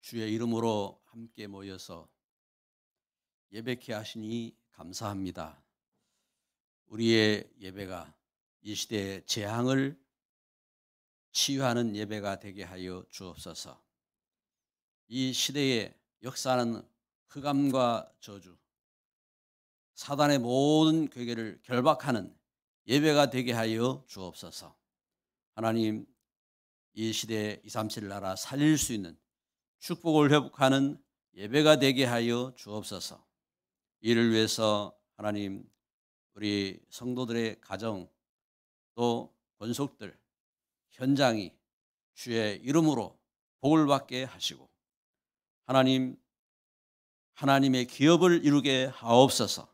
주의 이름으로 함께 모여서 예배케 하시니 감사합니다. 우리의 예배가 이 시대의 재앙을 치유하는 예배가 되게 하여 주옵소서. 이 시대의 역사하는 흑암과 저주, 사단의 모든 괴계를 결박하는 예배가 되게 하여 주옵소서. 하나님, 이 시대의 237 나라 살릴 수 있는 축복을 회복하는 예배가 되게 하여 주옵소서. 이를 위해서 하나님, 우리 성도들의 가정 또 권속들 현장이 주의 이름으로 복을 받게 하시고 하나님, 하나님의 기업을 이루게 하옵소서.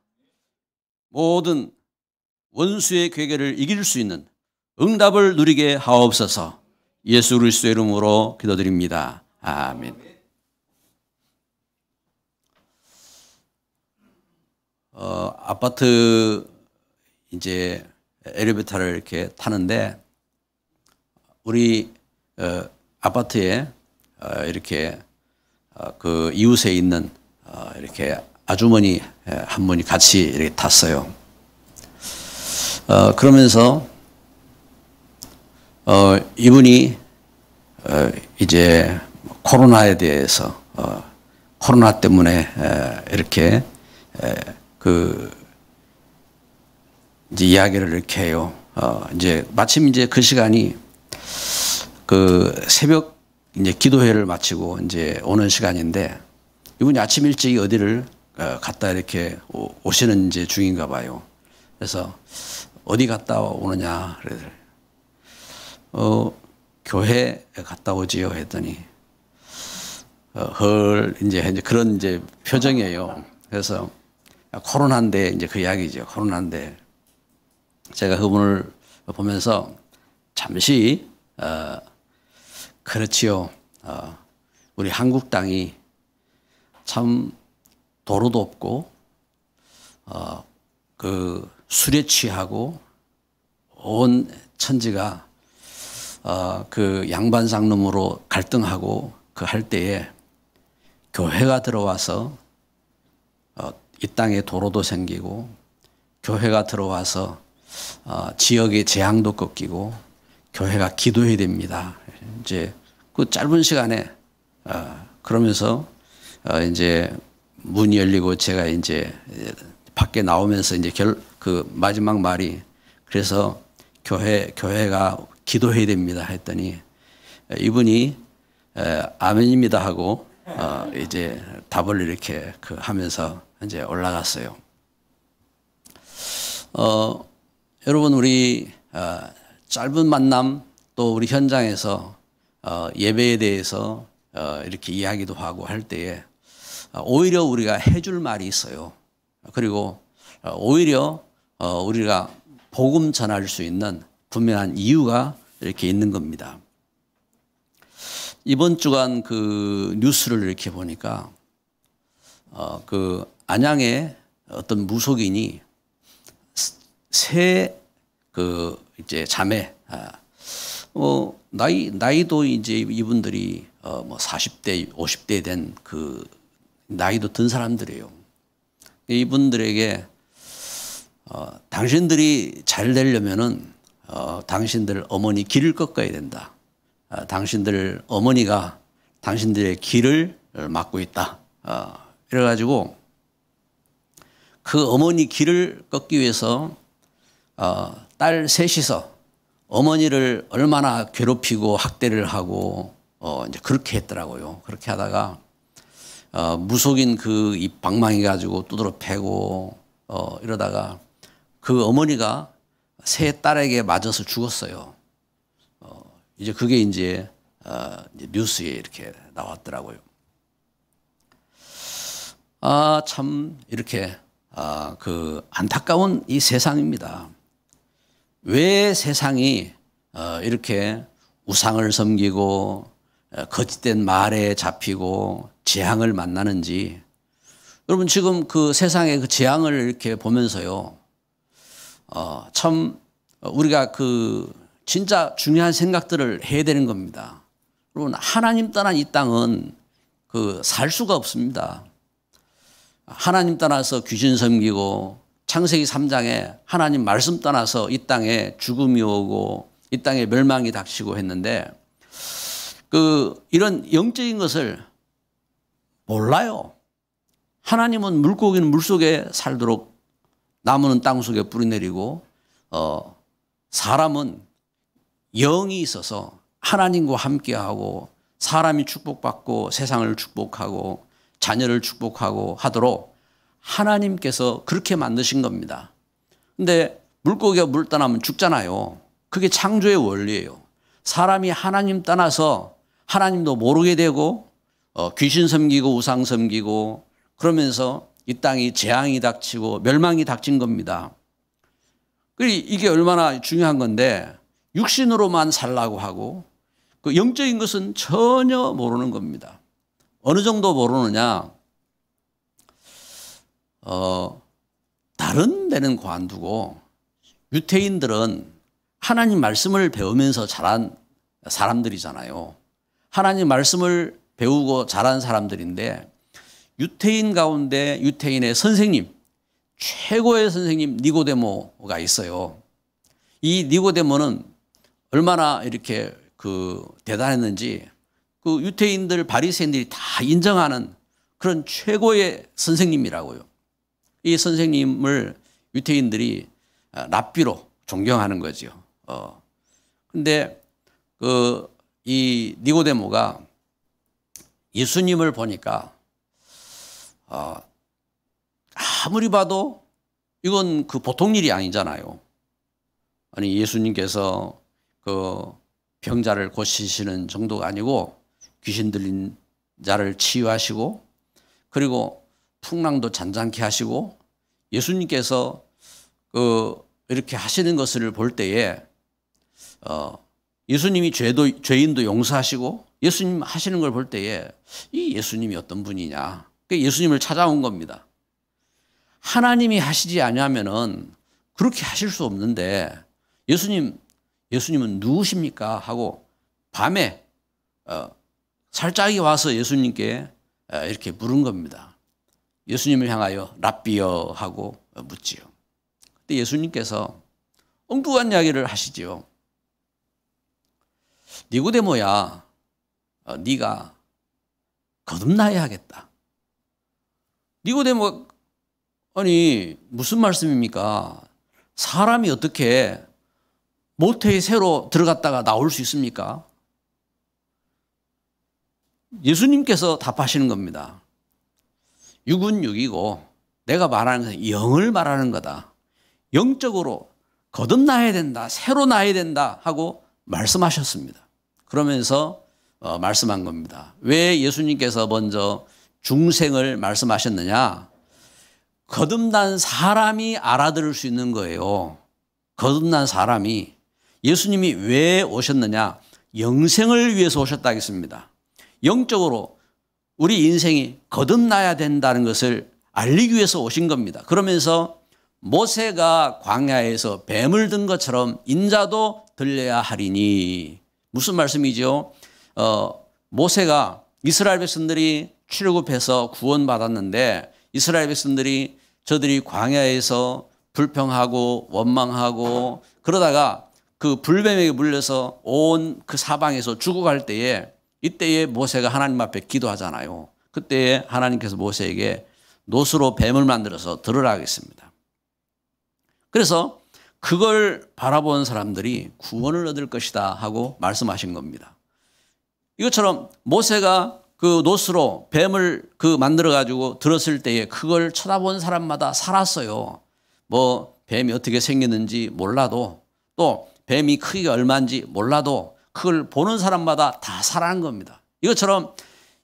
모든 원수의 괴계를 이길 수 있는 응답을 누리게 하옵소서. 예수 그리스도의 이름으로 기도드립니다. 아멘. 아파트 이제 엘리베이터를 이렇게 타는데 우리 아파트에 이렇게 그 이웃에 있는 이렇게 아주머니 한 분이 같이 이렇게 탔어요. 그러면서 이분이 이제 코로나에 대해서 코로나 때문에 이렇게 그 이제 이야기를 이렇게 해요. 이제 마침 이제 그 시간이 그 새벽 이제 기도회를 마치고 이제 오는 시간인데 이분이 아침 일찍 어디를 갔다 이렇게 오시는 이제 중인가 봐요. 그래서 어디 갔다 오느냐 그래서 교회 갔다 오지요 했더니 헐 이제 그런 이제 표정이에요. 그래서 코로나인데 이제 그 이야기죠. 코로나인데 제가 그분을 보면서 잠시 그렇지요. 우리 한국 땅이 참 도로도 없고 그 술에 취하고 온 천지가 그 양반상놈으로 갈등하고 그 할 때에 교회가 들어와서 이 땅에 도로도 생기고 교회가 들어와서 지역의 재앙도 꺾이고 교회가 기도해야 됩니다. 이제 그 짧은 시간에 그러면서 이제 문이 열리고 제가 이제 밖에 나오면서 이제 그 마지막 말이 그래서 교회가 기도해야 됩니다 했더니 이분이 아멘입니다 하고 이제 답을 이렇게 하면서 이제 올라갔어요. 여러분 우리 짧은 만남 또 우리 현장에서 예배에 대해서 이렇게 이야기도 하고 할 때에 오히려 우리가 해줄 말이 있어요. 그리고 오히려 우리가 복음 전할 수 있는 분명한 이유가 이렇게 있는 겁니다. 이번 주간 그 뉴스를 이렇게 보니까 그 안양의 어떤 무속인이 새 그 이제 자매 나이도 이제 이분들이 뭐 40대 50대 된 그 나이도 든 사람들이에요. 이분들에게 당신들이 잘 되려면은 당신들 어머니 길을 꺾어야 된다. 당신들 어머니가 당신들의 길을 막고 있다. 이래가지고 그 어머니 길을 꺾기 위해서 딸 셋이서 어머니를 얼마나 괴롭히고 학대를 하고 이제 그렇게 했더라고요. 그렇게 하다가 무속인 그 입 방망이 가지고 두드러 패고 이러다가 그 어머니가 세 딸에게 맞아서 죽었어요. 이제 그게 이제 뉴스에 이렇게 나왔더라고요. 참 이렇게 그 안타까운 이 세상입니다. 왜 세상이 이렇게 우상을 섬기고 거짓된 말에 잡히고 재앙을 만나는지 여러분 지금 그 세상의 그 재앙을 이렇게 보면서요. 참 우리가 그 진짜 중요한 생각들을 해야 되는 겁니다. 여러분 하나님 떠난 이 땅은 살 수가 없습니다. 하나님 떠나서 귀신 섬기고 창세기 3장에 하나님 말씀 떠나서 이 땅에 죽음이 오고 이 땅에 멸망이 닥치고 했는데 이런 영적인 것을 몰라요. 하나님은 물고기는 물속에 살도록 나무는 땅속에 뿌리내리고 사람은 영이 있어서 하나님과 함께하고 사람이 축복받고 세상을 축복하고 자녀를 축복하고 하도록 하나님께서 그렇게 만드신 겁니다. 근데 물고기가 물 떠나면 죽잖아요. 그게 창조의 원리예요. 사람이 하나님 떠나서 하나님도 모르게 되고 귀신 섬기고 우상 섬기고 그러면서 이 땅이 재앙이 닥치고 멸망이 닥친 겁니다. 이게 얼마나 중요한 건데 육신으로만 살라고 하고 그 영적인 것은 전혀 모르는 겁니다. 어느 정도 모르느냐? 다른 데는 관두고 유태인들은 하나님 말씀을 배우면서 자란 사람들이잖아요. 하나님 말씀을 배우고 자란 사람들인데 유태인 가운데 유태인의 선생님, 최고의 선생님 니고데모가 있어요. 이 니고데모는 얼마나 이렇게 대단했는지 유태인들 바리새인들이 다 인정하는 그런 최고의 선생님이라고요. 이 선생님을 유태인들이 랍비로 존경하는 거죠. 근데 이 니고데모가 예수님을 보니까 아무리 봐도 이건 보통 일이 아니잖아요. 아니 예수님께서 병자를 고치시는 정도가 아니고 귀신 들린 자를 치유하시고 그리고 풍랑도 잔잔케 하시고 예수님께서 이렇게 하시는 것을 볼 때에 예수님이 죄인도 용서하시고 예수님 하시는 걸 볼 때에 이 예수님이 어떤 분이냐. 예수님을 찾아온 겁니다. 하나님이 하시지 않으면은 그렇게 하실 수 없는데 예수님은 누구십니까? 하고 밤에 살짝이 와서 예수님께 이렇게 물은 겁니다. 예수님을 향하여 랍비여 하고 묻지요. 그때 예수님께서 엉뚱한 이야기를 하시지요. 니고데모야, 네가 거듭나야겠다. 니고데모 아니 무슨 말씀입니까? 사람이 어떻게 모태에 새로 들어갔다가 나올 수 있습니까? 예수님께서 답하시는 겁니다. 육은 육이고 내가 말하는 것은 영을 말하는 거다. 영적으로 거듭나야 된다. 새로 나야 된다 하고 말씀하셨습니다. 그러면서 말씀한 겁니다. 왜 예수님께서 먼저 중생을 말씀하셨느냐? 거듭난 사람이 알아들을 수 있는 거예요. 거듭난 사람이. 예수님이 왜 오셨느냐? 영생을 위해서 오셨다 하겠습니다. 영적으로 우리 인생이 거듭나야 된다는 것을 알리기 위해서 오신 겁니다. 그러면서 모세가 광야에서 뱀을 든 것처럼 인자도 들려야 하리니. 무슨 말씀이죠? 모세가 이스라엘 백성들이 출애굽해서 구원받았는데 이스라엘 백성들이 저들이 광야에서 불평하고 원망하고 그러다가 그 불뱀에게 물려서 온 그 사방에서 죽어갈 때에 이때에 모세가 하나님 앞에 기도하잖아요. 그때에 하나님께서 모세에게 노수로 뱀을 만들어서 들으라 하겠습니다. 그래서 그걸 바라본 사람들이 구원을 얻을 것이다 하고 말씀하신 겁니다. 이것처럼 모세가 그 노수로 뱀을 만들어 가지고 들었을 때에 그걸 쳐다본 사람마다 살았어요. 뱀이 어떻게 생겼는지 몰라도 또 뱀이 크기가 얼마인지 몰라도 그걸 보는 사람마다 다 살아난 겁니다. 이것처럼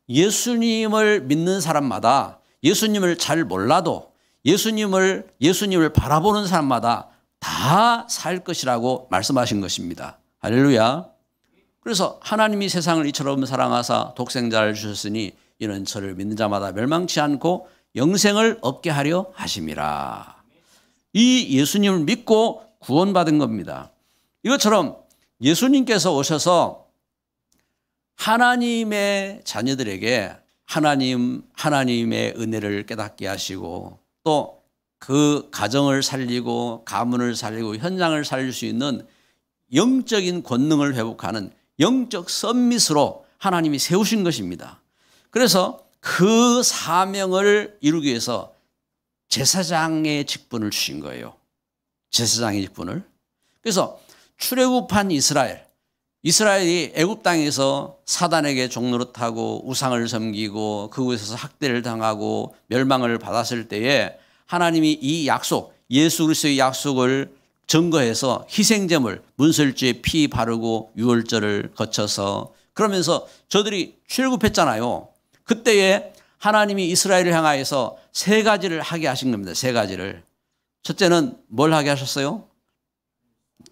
예수님을 믿는 사람마다 예수님을 잘 몰라도 예수님을 바라보는 사람마다 다 살 것이라고 말씀하신 것입니다. 할렐루야. 그래서 하나님이 세상을 이처럼 사랑하사 독생자를 주셨으니 이는 저를 믿는 자마다 멸망치 않고 영생을 얻게 하려 하심이라. 이 예수님을 믿고 구원받은 겁니다. 이것처럼 예수님께서 오셔서 하나님의 자녀들에게 하나님의 은혜를 깨닫게 하시고 또 그 가정을 살리고 가문을 살리고 현장을 살릴 수 있는 영적인 권능을 회복하는 영적 썸밋으로 하나님이 세우신 것입니다. 그래서 그 사명을 이루기 위해서 제사장의 직분을 주신 거예요. 제사장의 직분을. 그래서 출애굽한 이스라엘이 애굽 땅에서 사단에게 종노릇하고 우상을 섬기고 그곳에서 학대를 당하고 멸망을 받았을 때에 하나님이 이 약속, 예수 그리스도의 약속을 증거해서 희생제물, 문설주에 피 바르고 유월절을 거쳐서 그러면서 저들이 출애굽했잖아요. 그때에 하나님이 이스라엘을 향하여서 세 가지를 하게 하신 겁니다. 세 가지를. 첫째는 뭘 하게 하셨어요?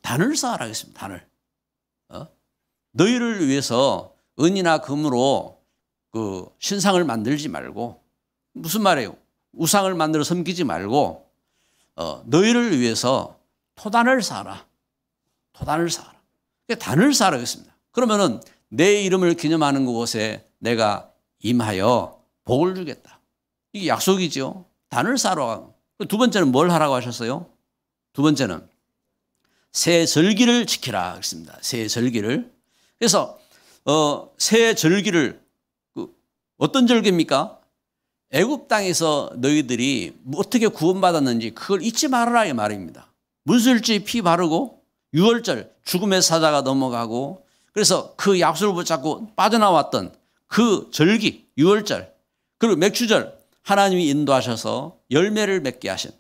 단을 쌓으라 했습니다. 단을. 너희를 위해서 은이나 금으로 그 신상을 만들지 말고, 무슨 말이에요? 우상을 만들어 섬기지 말고 너희를 위해서 토단을 쌓아라. 토단을 쌓아라. 단을 쌓으라 했습니다. 그러면은 내 이름을 기념하는 그곳에 내가 임하여 복을 주겠다. 이게 약속이죠. 단을 쌓으라. 두 번째는 뭘 하라고 하셨어요? 두 번째는 새 절기를 지키라 했습니다. 새 절기를. 그래서 새 절기를 어떤 절기입니까? 애굽 땅에서 너희들이 어떻게 구원받았는지 그걸 잊지 말아라 이 말입니다. 문설주에 피 바르고 유월절 죽음의 사자가 넘어가고 그래서 그 약속을 붙잡고 빠져나왔던 그 절기 유월절 그리고 맥주절 하나님이 인도하셔서 열매를 맺게 하신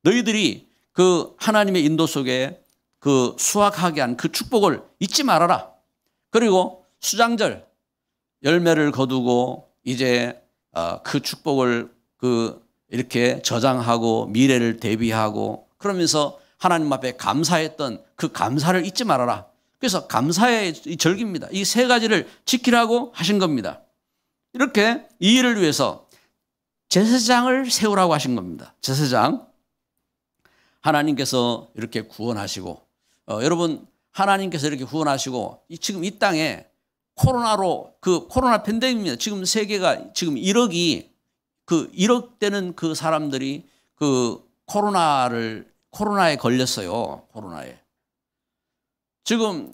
너희들이 그 하나님의 인도 속에 그 수확하게 한 그 축복을 잊지 말아라. 그리고 수장절 열매를 거두고 이제 그 축복을 이렇게 저장하고 미래를 대비하고 그러면서 하나님 앞에 감사했던 그 감사를 잊지 말아라. 그래서 감사의 절기입니다. 이 세 가지를 지키라고 하신 겁니다. 이렇게 이 일을 위해서 제사장을 세우라고 하신 겁니다. 제사장. 하나님께서 이렇게 구원하시고 여러분 하나님께서 이렇게 구원하시고 지금 이 땅에 코로나로 그 코로나 팬데믹입니다. 지금 세계가 지금 1억 되는 그 사람들이 그 코로나에 걸렸어요. 코로나에. 지금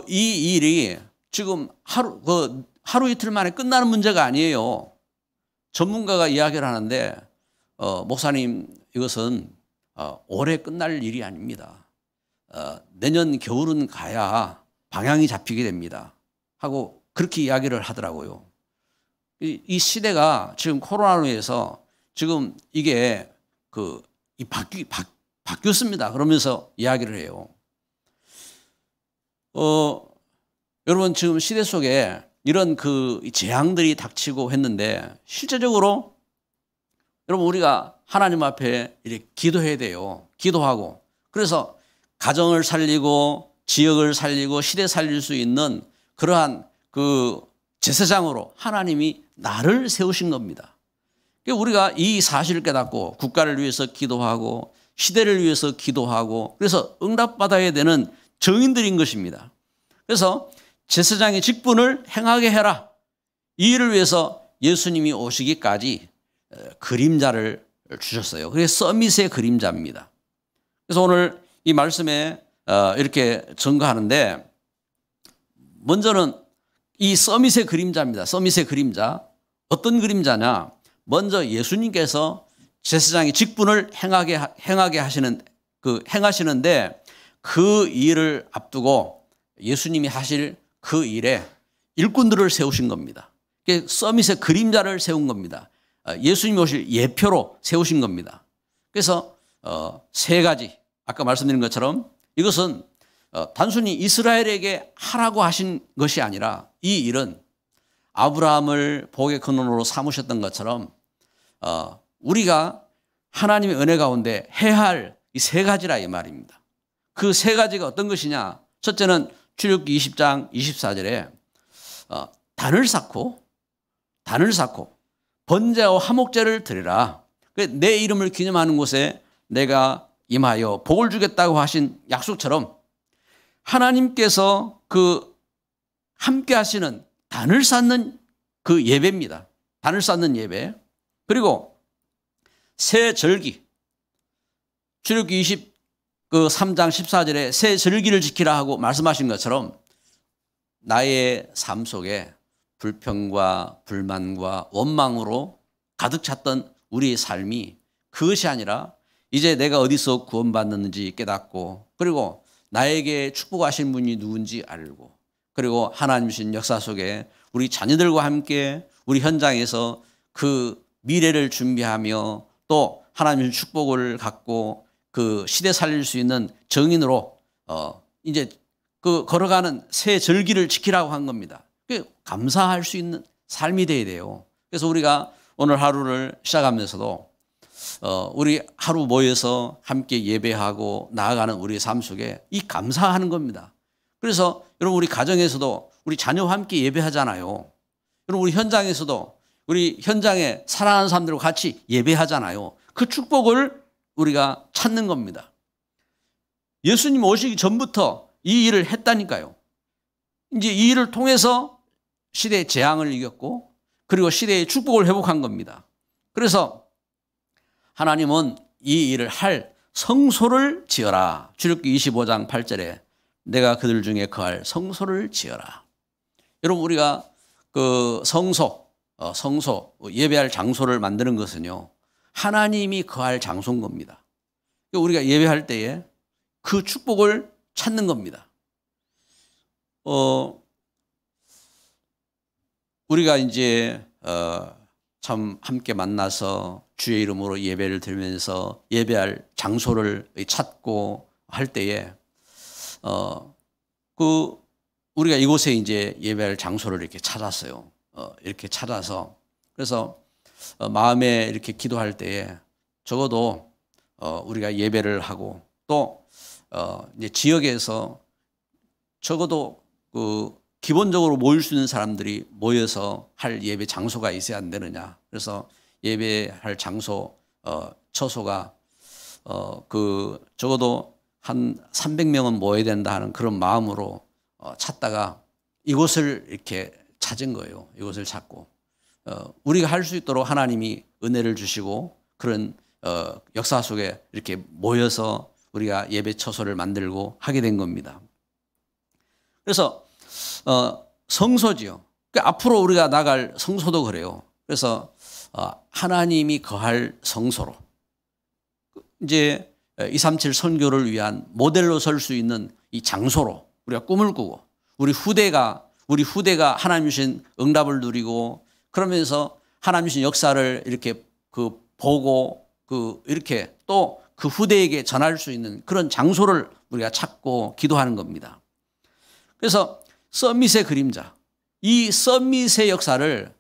이 일이 지금 하루 이틀 만에 끝나는 문제가 아니에요. 전문가가 이야기를 하는데 목사님 이것은 올해 끝날 일이 아닙니다. 내년 겨울은 가야 방향이 잡히게 됩니다. 하고 그렇게 이야기를 하더라고요. 이 시대가 지금 코로나로 인해서 지금 이게 바뀌었습니다. 그러면서 이야기를 해요. 여러분 지금 시대 속에 이런 재앙들이 닥치고 했는데 실제적으로 여러분 우리가 하나님 앞에 이렇게 기도해야 돼요. 기도하고 그래서 가정을 살리고 지역을 살리고 시대 살릴 수 있는 그러한 제사장으로 하나님이 나를 세우신 겁니다. 우리가 이 사실을 깨닫고 국가를 위해서 기도하고 시대를 위해서 기도하고 그래서 응답받아야 되는 정인들인 것입니다. 그래서 제사장의 직분을 행하게 해라. 이 일을 위해서 예수님이 오시기까지 그림자를 주셨어요. 그게 서밋의 그림자입니다. 그래서 오늘 이 말씀에 이렇게 증거하는데 먼저는 이 서밋의 그림자입니다. 서밋의 그림자. 어떤 그림자냐? 먼저 예수님께서 제사장의 직분을 행하게 행하시는데 그 일을 앞두고 예수님이 하실 그 일에 일꾼들을 세우신 겁니다. 서밋의 그림자를 세운 겁니다. 예수님이 오실 예표로 세우신 겁니다. 그래서 세 가지 아까 말씀드린 것처럼 이것은 단순히 이스라엘에게 하라고 하신 것이 아니라 이 일은 아브라함을 복의 근원으로 삼으셨던 것처럼 우리가 하나님의 은혜 가운데 해야 할 이 세 가지라 이 말입니다. 그 세 가지가 어떤 것이냐? 첫째는 출애굽기 20장 24절에 단을 쌓고 번제와 화목제를 드리라. 내 이름을 기념하는 곳에 내가 임하여 복을 주겠다고 하신 약속처럼 하나님께서 함께 하시는 단을 쌓는 그 예배입니다. 단을 쌓는 예배, 그리고 새 절기, 출애굽기 23장 14절에 새 절기를 지키라 하고 말씀하신 것처럼 나의 삶 속에 불평과 불만과 원망으로 가득 찼던 우리의 삶이 그것이 아니라 이제 내가 어디서 구원받는지 깨닫고, 그리고 나에게 축복하신 분이 누군지 알고, 그리고 하나님 주신 역사 속에 우리 자녀들과 함께 우리 현장에서 그 미래를 준비하며 또 하나님의 축복을 갖고 그 시대 살릴 수 있는 정인으로 이제 그 걸어가는 새 절기를 지키라고 한 겁니다. 감사할 수 있는 삶이 돼야 돼요. 그래서 우리가 오늘 하루를 시작하면서도 우리 하루 모여서 함께 예배하고 나아가는 우리의 삶 속에 이 감사하는 겁니다. 그래서 여러분 우리 가정에서도 우리 자녀와 함께 예배하잖아요. 여러분 우리 현장에서도 우리 현장에 사랑하는 사람들과 같이 예배하잖아요. 그 축복을 우리가 찾는 겁니다. 예수님 오시기 전부터 이 일을 했다니까요. 이제 이 일을 통해서 시대의 재앙을 이겼고, 그리고 시대의 축복을 회복한 겁니다. 그래서 하나님은 이 일을 할 성소를 지어라. 출애굽기 25장 8절에 내가 그들 중에 거할 성소를 지어라. 여러분 우리가 그 성소 예배할 장소를 만드는 것은요, 하나님이 거할 장소인 겁니다. 우리가 예배할 때에 그 축복을 찾는 겁니다. 우리가 이제 참 함께 만나서 주의 이름으로 예배를 드리면서 예배할 장소를 찾고 할 때에 그 우리가 이곳에 이제 예배할 장소를 이렇게 찾았어요. 이렇게 찾아서 그래서 마음에 이렇게 기도할 때에 적어도 우리가 예배를 하고 또 이제 지역에서 적어도 그 기본적으로 모일 수 있는 사람들이 모여서 할 예배 장소가 있어야 안 되느냐. 그래서 예배할 장소 처소가 그 적어도 한 300명은 모여야 된다 하는 그런 마음으로 찾다가 이곳을 이렇게 찾은 거예요. 이곳을 찾고 우리가 할 수 있도록 하나님이 은혜를 주시고 그런 역사 속에 이렇게 모여서 우리가 예배 처소를 만들고 하게 된 겁니다. 그래서 성소지요. 그러니까 앞으로 우리가 나갈 성소도 그래요. 그래서 하나님이 거할 성소로 이제 237 선교를 위한 모델로 설 수 있는 이 장소로 우리가 꿈을 꾸고 우리 후대가 하나님 주신 응답을 누리고 그러면서 하나님 주신 역사를 이렇게 그 보고 그 이렇게 또 그 후대에게 전할 수 있는 그런 장소를 우리가 찾고 기도하는 겁니다. 그래서 서밋의 그림자, 이 서밋의 역사를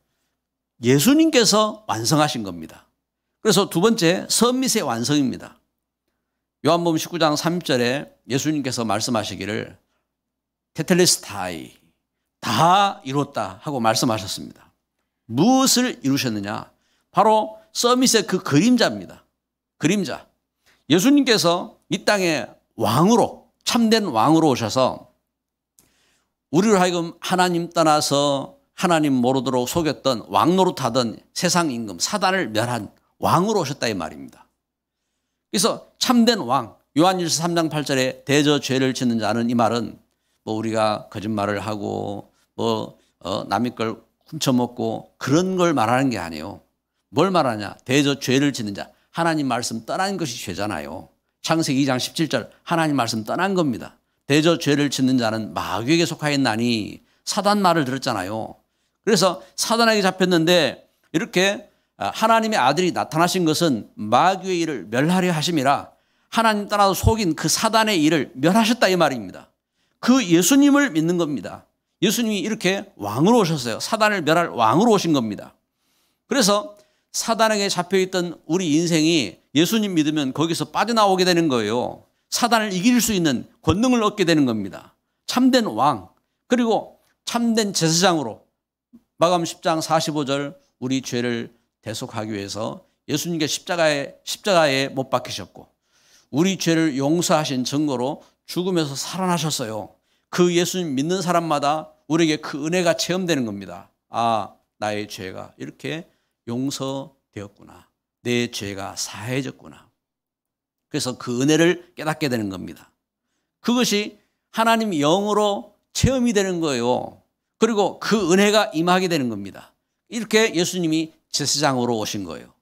예수님께서 완성하신 겁니다. 그래서 두 번째 서밋의 완성입니다. 요한복음 19장 30절에 예수님께서 말씀하시기를 테텔레스타이 다 이뤘다 하고 말씀하셨습니다. 무엇을 이루셨느냐? 바로 서밋의 그 그림자입니다. 그림자. 예수님께서 이 땅에 왕으로 참된 왕으로 오셔서 우리를 하여금 하나님 떠나서 하나님 모르도록 속였던 왕 노릇하던 세상 임금 사단을 멸한 왕으로 오셨다 이 말입니다. 그래서 참된 왕 요한일서 3장 8절에 대저 죄를 짓는 자는 이 말은 뭐 우리가 거짓말을 하고 뭐 남의 걸 훔쳐먹고 그런 걸 말하는 게 아니에요. 뭘 말하냐? 대저 죄를 짓는 자. 하나님 말씀 떠난 것이 죄잖아요. 창세기 2장 17절 하나님 말씀 떠난 겁니다. 대저 죄를 짓는 자는 마귀에게 속하였나니 사단 말을 들었잖아요. 그래서 사단에게 잡혔는데 이렇게 하나님의 아들이 나타나신 것은 마귀의 일을 멸하려 하심이라 하나님 떠나서 속인 그 사단의 일을 멸하셨다 이 말입니다. 그 예수님을 믿는 겁니다. 예수님이 이렇게 왕으로 오셨어요. 사단을 멸할 왕으로 오신 겁니다. 그래서 사단에게 잡혀있던 우리 인생이 예수님 믿으면 거기서 빠져나오게 되는 거예요. 사단을 이길 수 있는 권능을 얻게 되는 겁니다. 참된 왕 그리고 참된 제사장으로 마가복음 10장 45절 우리 죄를 대속하기 위해서 예수님께 십자가에 못 박히셨고 우리 죄를 용서하신 증거로 죽음에서 살아나셨어요. 그 예수님 믿는 사람마다 우리에게 그 은혜가 체험되는 겁니다. 아, 나의 죄가 이렇게 용서되었구나. 내 죄가 사해졌구나. 그래서 그 은혜를 깨닫게 되는 겁니다. 그것이 하나님 영으로 체험이 되는 거예요. 그리고 그 은혜가 임하게 되는 겁니다. 이렇게 예수님이 제사장으로 오신 거예요.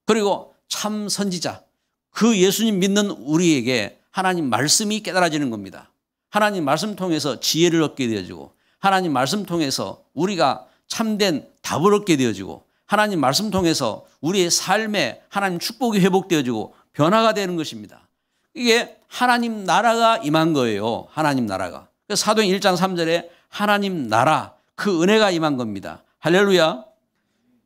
그리고 참 선지자, 그 예수님 믿는 우리에게 하나님 말씀이 깨달아지는 겁니다. 하나님 말씀 통해서 지혜를 얻게 되어지고, 하나님 말씀 통해서 우리가 참된 답을 얻게 되어지고, 하나님 말씀 통해서 우리의 삶에 하나님 축복이 회복되어지고 변화가 되는 것입니다. 이게 하나님 나라가 임한 거예요. 하나님 나라가. 그래서 사도행 1장 3절에 하나님 나라, 그 은혜가 임한 겁니다. 할렐루야.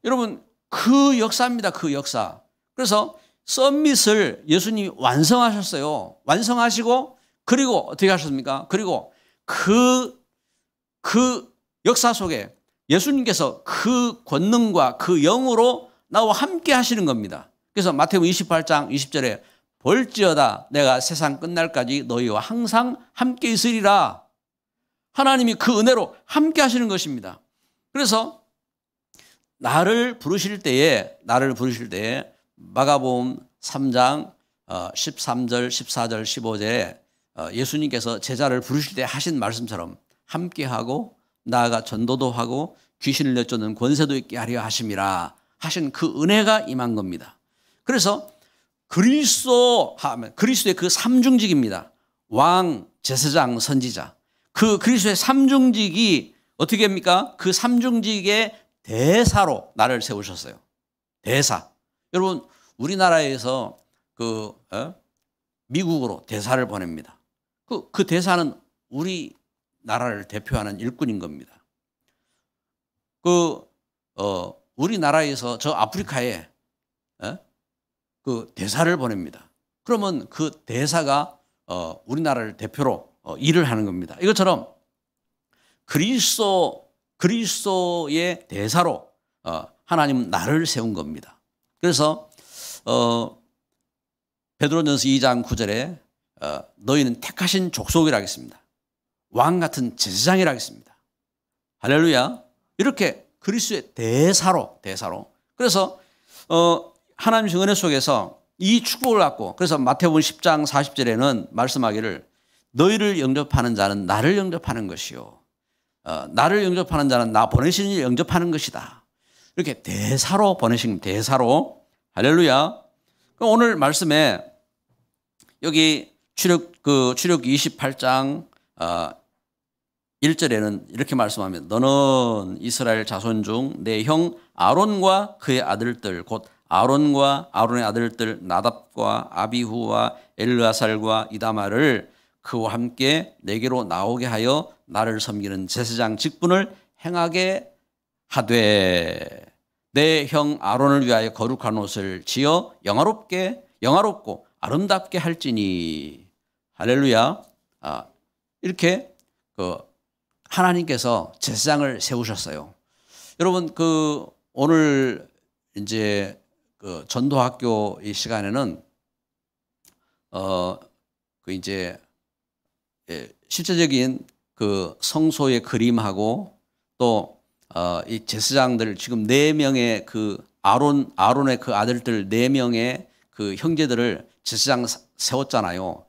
여러분, 그 역사입니다. 그 역사. 그래서 썸밋을 예수님이 완성하셨어요. 완성하시고, 그리고 어떻게 하셨습니까? 그리고 그 역사 속에 예수님께서 그 권능과 그 영으로 나와 함께 하시는 겁니다. 그래서 마태복음 28장 20절에 볼지어다 내가 세상 끝날까지 너희와 항상 함께 있으리라. 하나님이 그 은혜로 함께 하시는 것입니다. 그래서 나를 부르실 때에 마가복음 3장 13절, 14절, 15절에 예수님께서 제자를 부르실 때 하신 말씀처럼 함께하고 나아가 전도도 하고 귀신을 내쫓는 권세도 있게 하려 하심이라 하신 그 은혜가 임한 겁니다. 그래서 그리스도 하면 그리스도의 그 삼중직입니다. 왕, 제사장, 선지자. 그 그리스도의 삼중직이 어떻게 합니까? 그 삼중직의 대사로 나를 세우셨어요. 대사. 여러분, 우리나라에서 미국으로 대사를 보냅니다. 그 대사는 우리나라를 대표하는 일꾼인 겁니다. 우리나라에서 저 아프리카에 그 대사를 보냅니다. 그러면 그 대사가 우리나라를 대표로 일을 하는 겁니다. 이것처럼 그리스도의 대사로 하나님은 나를 세운 겁니다. 그래서 베드로전서 2장 9절에 너희는 택하신 족속이라 하겠습니다. 왕 같은 제사장이라 하겠습니다. 할렐루야. 이렇게 그리스도의 대사로. 그래서 하나님의 은혜 속에서 이 축복을 갖고, 그래서 마태복음 10장 40절에는 말씀하기를 너희를 영접하는 자는 나를 영접하는 것이요, 나를 영접하는 자는 나 보내신 이를 영접하는 것이다. 이렇게 대사로 보내신, 대사로. 할렐루야. 오늘 말씀에 여기 출애굽기 28장 1절에는 이렇게 말씀합니다. 너는 이스라엘 자손 중 내 형 아론과 그의 아들들, 곧 아론과 아론의 아들들 나답과 아비후와 엘르아살과 이다마를 그와 함께 내게로 나오게 하여 나를 섬기는 제사장 직분을 행하게 하되 내 형 아론을 위하여 거룩한 옷을 지어 영화롭고 아름답게 할지니. 할렐루야. 이렇게 하나님께서 제사장을 세우셨어요. 여러분, 오늘 이제 전도학교 이 시간에는 이제 실제적인 성소의 그림하고 또 이 제사장들 지금 4명의 아론의 그 아들들 4명의 그 형제들을 제사장 세웠잖아요.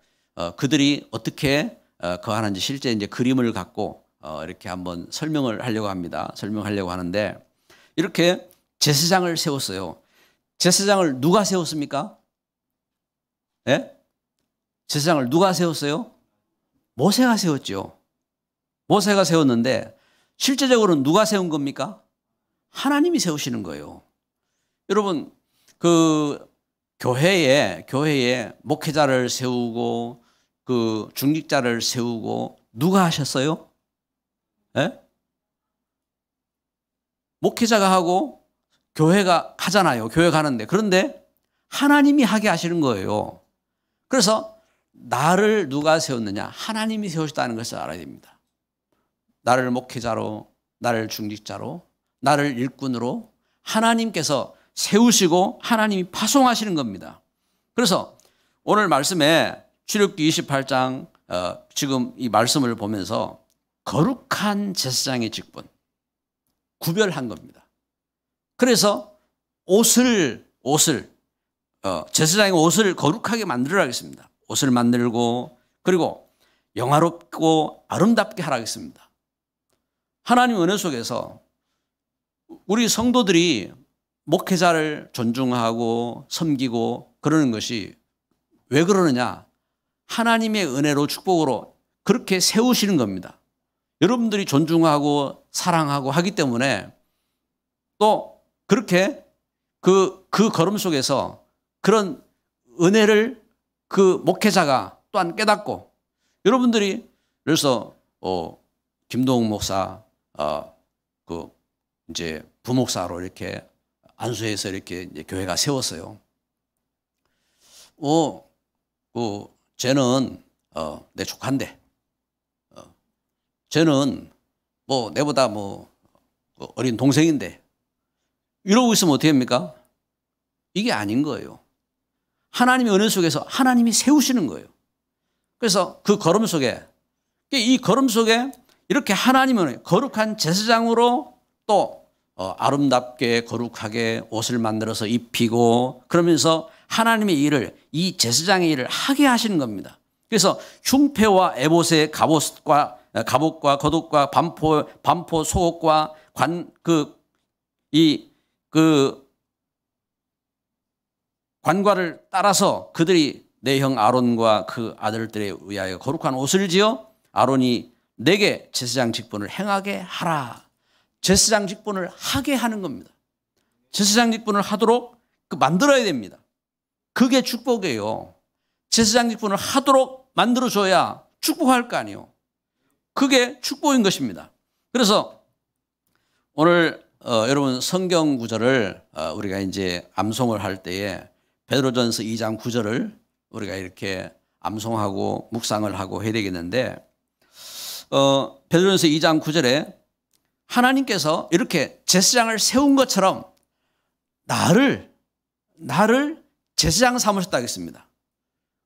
그들이 어떻게 거하는지 실제 이제 그림을 갖고 이렇게 한번 설명하려고 하는데, 이렇게 제사장을 세웠어요. 제사장을 누가 세웠습니까? 예? 제사장을 누가 세웠어요? 모세가 세웠죠. 모세가 세웠는데 실제적으로는 누가 세운 겁니까? 하나님이 세우시는 거예요. 여러분, 교회에 목회자를 세우고 중직자를 세우고 누가 하셨어요? 예? 목회자가 하고 교회가 하잖아요. 교회 가는데. 그런데 하나님이 하게 하시는 거예요. 그래서 나를 누가 세웠느냐? 하나님이 세우셨다는 것을 알아야 됩니다. 나를 목회자로, 나를 중직자로, 나를 일꾼으로 하나님께서 세우시고 하나님이 파송하시는 겁니다. 그래서 오늘 말씀에 출애굽기 28장 지금 이 말씀을 보면서 거룩한 제사장의 직분 구별한 겁니다. 그래서 제사장의 옷을 거룩하게 만들으라 하겠습니다. 옷을 만들고 그리고 영화롭고 아름답게 하라 하겠습니다. 하나님 은혜 속에서 우리 성도들이 목회자를 존중하고 섬기고 그러는 것이 왜 그러느냐? 하나님의 은혜로 축복으로 그렇게 세우시는 겁니다. 여러분들이 존중하고 사랑하고 하기 때문에 또 그렇게 그 걸음 속에서 그런 은혜를 그 목회자가 또한 깨닫고 여러분들이 그래서 김동욱 목사 이제 부목사로 이렇게 안수해서 이렇게 이제 교회가 세웠어요. 쟤는 내 조카인데, 쟤는 뭐 내보다 뭐 어린 동생인데 이러고 있으면 어떻게 합니까? 이게 아닌 거예요. 하나님의 은혜 속에서 하나님이 세우시는 거예요. 그래서 그 걸음 속에 이 걸음 속에 이렇게 하나님은 거룩한 제사장으로 또 아름답게 거룩하게 옷을 만들어서 입히고 그러면서 하나님의 일을 이 제사장의 일을 하게 하시는 겁니다. 그래서 흉패와 에봇의 갑옷과 겉옷과 반포 속옷과 관과를 따라서 그들이 내 형 아론과 그 아들들에 의하여 거룩한 옷을 지어 아론이 내게 제사장 직분을 행하게 하라. 제사장 직분을 하게 하는 겁니다. 제사장 직분을 하도록 만들어야 됩니다. 그게 축복이에요. 제사장 직분을 하도록 만들어줘야 축복할 거 아니에요. 그게 축복인 것입니다. 그래서 오늘 여러분 성경 구절을 우리가 이제 암송을 할 때에 베드로전서 2장 9절을 우리가 이렇게 암송하고 묵상을 하고 해야 되겠는데 베드로전서 2장 9절에 하나님께서 이렇게 제사장을 세운 것처럼 나를 제사장 삼으셨다 하겠습니다.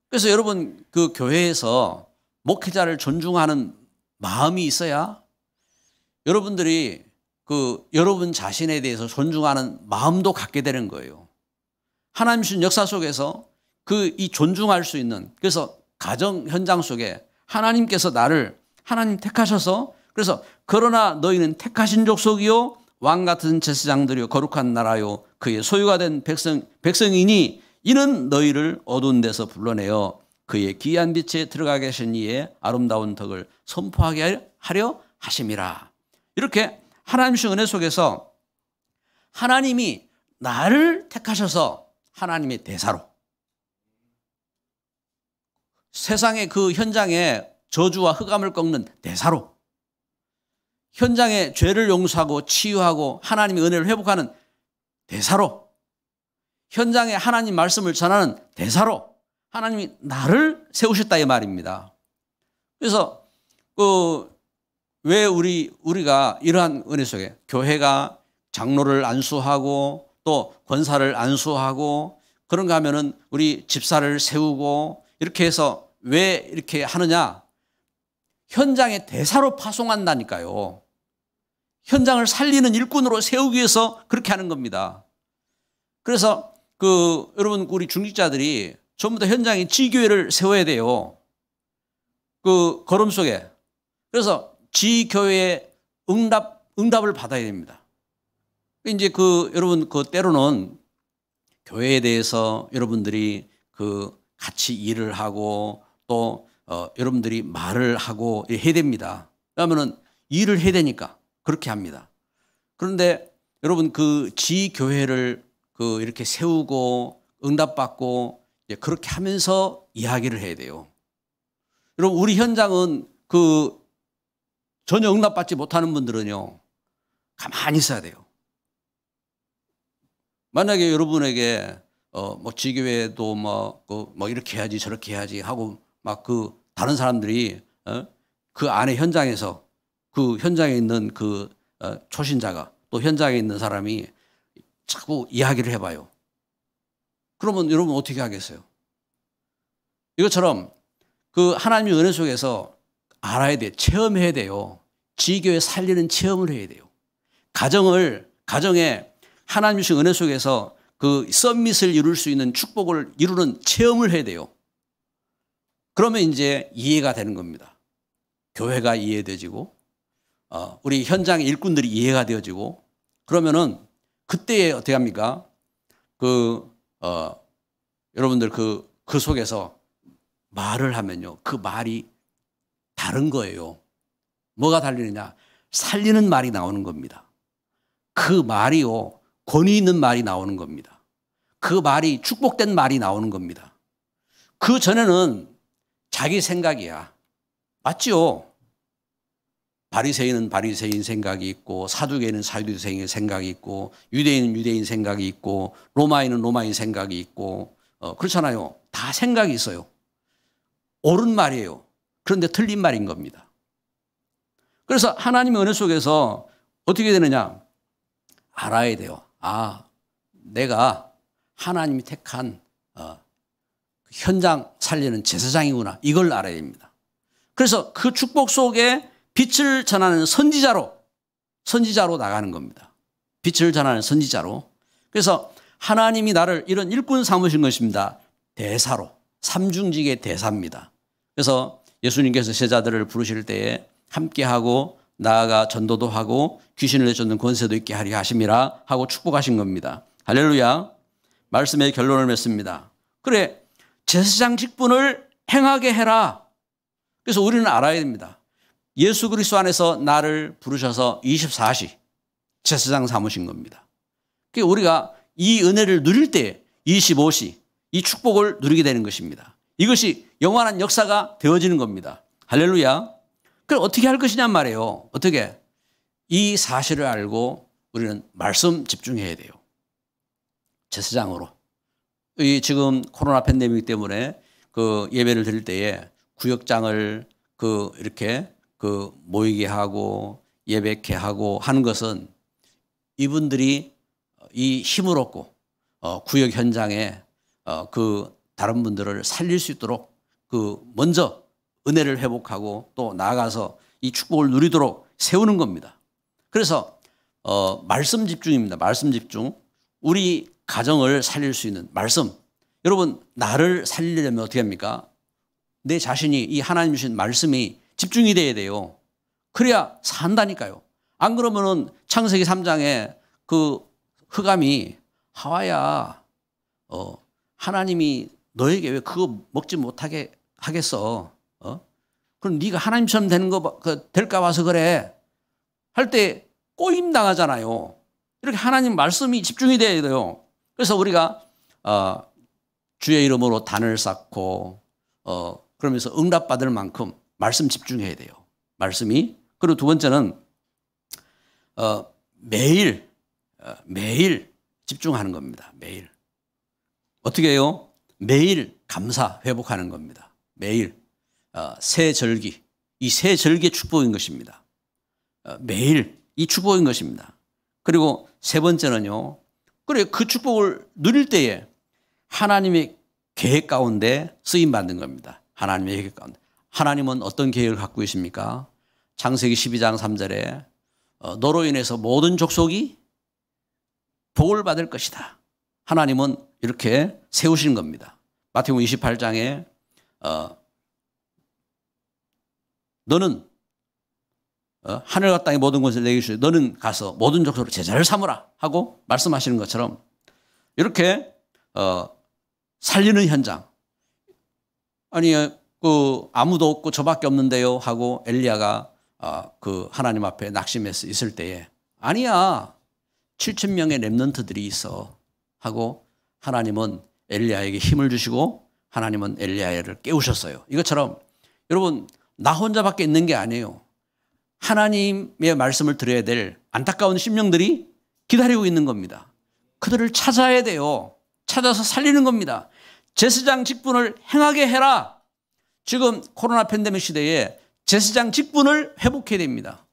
그래서 여러분 그 교회에서 목회자를 존중하는 마음이 있어야 여러분들이 여러분 자신에 대해서 존중하는 마음도 갖게 되는 거예요. 하나님 주신 역사 속에서 이 존중할 수 있는 그래서 가정 현장 속에 하나님께서 하나님 택하셔서 그래서 그러나 너희는 택하신 족속이요 왕 같은 제사장들이요 거룩한 나라요 그의 소유가 된 백성이니 이는 너희를 어두운 데서 불러내어 그의 귀한 빛에 들어가게 하신 이의 아름다운 덕을 선포하게 하려 하심이라. 이렇게 하나님 주신 은혜 속에서 하나님이 나를 택하셔서 하나님의 대사로 세상의 그 현장에 저주와 흑암을 꺾는 대사로 현장의 죄를 용서하고 치유하고 하나님의 은혜를 회복하는 대사로 현장에 하나님 말씀을 전하는 대사로 하나님이 나를 세우셨다 이 말입니다. 그래서 왜 우리가 이러한 은혜 속에 교회가 장로를 안수하고 또 권사를 안수하고 그런가 하면은 우리 집사를 세우고 이렇게 해서 왜 이렇게 하느냐? 현장의 대사로 파송한다니까요. 현장을 살리는 일꾼으로 세우기 위해서 그렇게 하는 겁니다. 그래서 여러분 우리 중직자들이 전부 다 현장에 지교회를 세워야 돼요. 그 걸음 속에. 그래서 지교회의 응답을 받아야 됩니다. 이제 여러분 때로는 교회에 대해서 여러분들이 같이 일을 하고 또 여러분들이 말을 하고 해야 됩니다. 왜냐하면 일을 해야 되니까 그렇게 합니다. 그런데 여러분 지교회를 이렇게 세우고 응답받고 그렇게 하면서 이야기를 해야 돼요. 여러분 우리 현장은 전혀 응답받지 못하는 분들은요 가만히 있어야 돼요. 만약에 여러분에게 뭐 지교회도 뭐 이렇게 해야지 저렇게 해야지 하고 막 다른 사람들이 그 안에 현장에서 현장에 있는 초신자가 또 현장에 있는 사람이 자꾸 이야기를 해봐요. 그러면 여러분 어떻게 하겠어요? 이것처럼 하나님의 은혜 속에서 알아야 돼. 체험해야 돼요. 지교회 살리는 체험을 해야 돼요. 가정에 하나님 주신 은혜 속에서 그 서밋을 이룰 수 있는 축복을 이루는 체험을 해야 돼요. 그러면 이제 이해가 되는 겁니다. 교회가 이해되지고 우리 현장의 일꾼들이 이해가 되어지고 그러면은 그때 어떻게 합니까? 여러분들 그 속에서 말을 하면요. 그 말이 다른 거예요. 뭐가 달리느냐? 살리는 말이 나오는 겁니다. 그 말이요. 권위 있는 말이 나오는 겁니다. 그 말이 축복된 말이 나오는 겁니다. 그 전에는 자기 생각이야. 맞죠? 바리새인은 바리새인 생각이 있고 사두개인은 사두개인 생각이 있고 유대인은 유대인 생각이 있고 로마인은 로마인 생각이 있고 그렇잖아요. 다 생각이 있어요. 옳은 말이에요. 그런데 틀린 말인 겁니다. 그래서 하나님의 은혜 속에서 어떻게 되느냐? 알아야 돼요. 내가 하나님이 택한 현장 살리는 제사장이구나. 이걸 알아야 됩니다. 그래서 그 축복 속에 빛을 전하는 선지자로 나가는 겁니다. 빛을 전하는 선지자로. 그래서 하나님이 나를 이런 일꾼 삼으신 것입니다. 대사로. 삼중직의 대사입니다. 그래서 예수님께서 제자들을 부르실 때에 함께하고 나아가 전도도 하고 귀신을 내쫓는 권세도 있게 하리 하심이라 하고 축복하신 겁니다. 할렐루야. 말씀의 결론을 맺습니다. 그래, 제사장 직분을 행하게 해라. 그래서 우리는 알아야 됩니다. 예수 그리스도 안에서 나를 부르셔서 24시 제사장 삼으신 겁니다. 그러니까 우리가 이 은혜를 누릴 때 25시 이 축복을 누리게 되는 것입니다. 이것이 영원한 역사가 되어지는 겁니다. 할렐루야. 그럼 어떻게 할 것이냔 말이에요. 어떻게? 이 사실을 알고 우리는 말씀 집중해야 돼요. 제사장으로. 지금 코로나 팬데믹 때문에 그 예배를 드릴 때에 구역장을 이렇게 모이게 하고 예배케 하고 하는 것은 이분들이 이 힘을 얻고 구역 현장에 다른 분들을 살릴 수 있도록 먼저 은혜를 회복하고 또 나아가서 이 축복을 누리도록 세우는 겁니다. 그래서 말씀 집중입니다. 말씀 집중. 우리 가정을 살릴 수 있는 말씀. 여러분, 나를 살리려면 어떻게 합니까? 내 자신이 이 하나님 주신 말씀이 집중이 돼야 돼요. 그래야 산다니까요. 안 그러면은 창세기 3장에 그 흑암이 하와야 하나님이 너에게 왜 그거 먹지 못하게 하겠어? 그럼 네가 하나님처럼 되는 거 될까 봐서 그래. 할 때 꼬임 당하잖아요. 이렇게 하나님 말씀이 집중이 돼야 돼요. 그래서 우리가 주의 이름으로 단을 쌓고 그러면서 응답받을 만큼 말씀 집중해야 돼요. 말씀이. 그리고 두 번째는 매일 집중하는 겁니다. 매일. 어떻게 해요? 매일 감사 회복하는 겁니다. 매일. 새 절기. 이 새 절기의 축복인 것입니다. 매일 이 축복인 것입니다. 그리고 세 번째는요. 그래, 그 축복을 누릴 때에 하나님의 계획 가운데 쓰임 받는 겁니다. 하나님의 계획 가운데. 하나님은 어떤 계획을 갖고 계십니까? 창세기 12장 3절에 너로 인해서 모든 족속이 복을 받을 것이다. 하나님은 이렇게 세우신 겁니다. 마태복음 28장에 너는 하늘과 땅의 모든 것을 내게 주시고 너는 가서 모든 족속으로 제자를 삼으라 하고 말씀하시는 것처럼 이렇게 살리는 현장. 아니 아무도 없고 저밖에 없는데요 하고 엘리야가 하나님 앞에 낙심해서 있을 때에 아니야 7,000명의 렘넌트들이 있어 하고 하나님은 엘리야에게 힘을 주시고 하나님은 엘리야를 깨우셨어요. 이것처럼 여러분 나 혼자밖에 있는 게 아니에요. 하나님의 말씀을 들어야 될 안타까운 심령들이 기다리고 있는 겁니다. 그들을 찾아야 돼요. 찾아서 살리는 겁니다. 제사장 직분을 행하게 해라. 지금 코로나 팬데믹 시대에 제사장 직분을 회복해야 됩니다.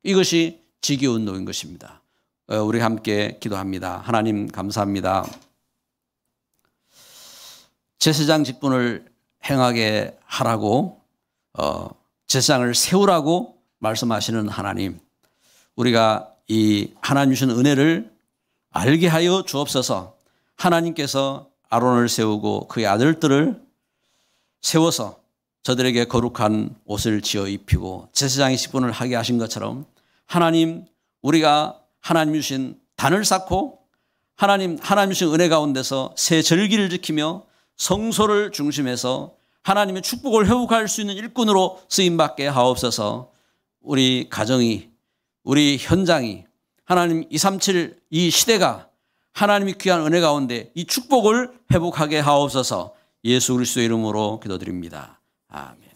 이것이 지기운동인 것입니다. 우리 함께 기도합니다. 하나님 감사합니다. 제사장 직분을 행하게 하라고 제사장을 세우라고 말씀하시는 하나님, 우리가 이 하나님 주신 은혜를 알게 하여 주옵소서. 하나님께서 아론을 세우고 그의 아들들을 세워서 저들에게 거룩한 옷을 지어 입히고 제사장의 직분을 하게 하신 것처럼 하나님, 우리가 하나님 주신 단을 쌓고 하나님 주신 은혜 가운데서 새 절기를 지키며 성소를 중심해서 하나님의 축복을 회복할 수 있는 일꾼으로 쓰임받게 하옵소서. 우리 가정이, 우리 현장이, 하나님 237 이 시대가 하나님의 귀한 은혜 가운데 이 축복을 회복하게 하옵소서. 예수 그리스도의 이름으로 기도드립니다. 아멘.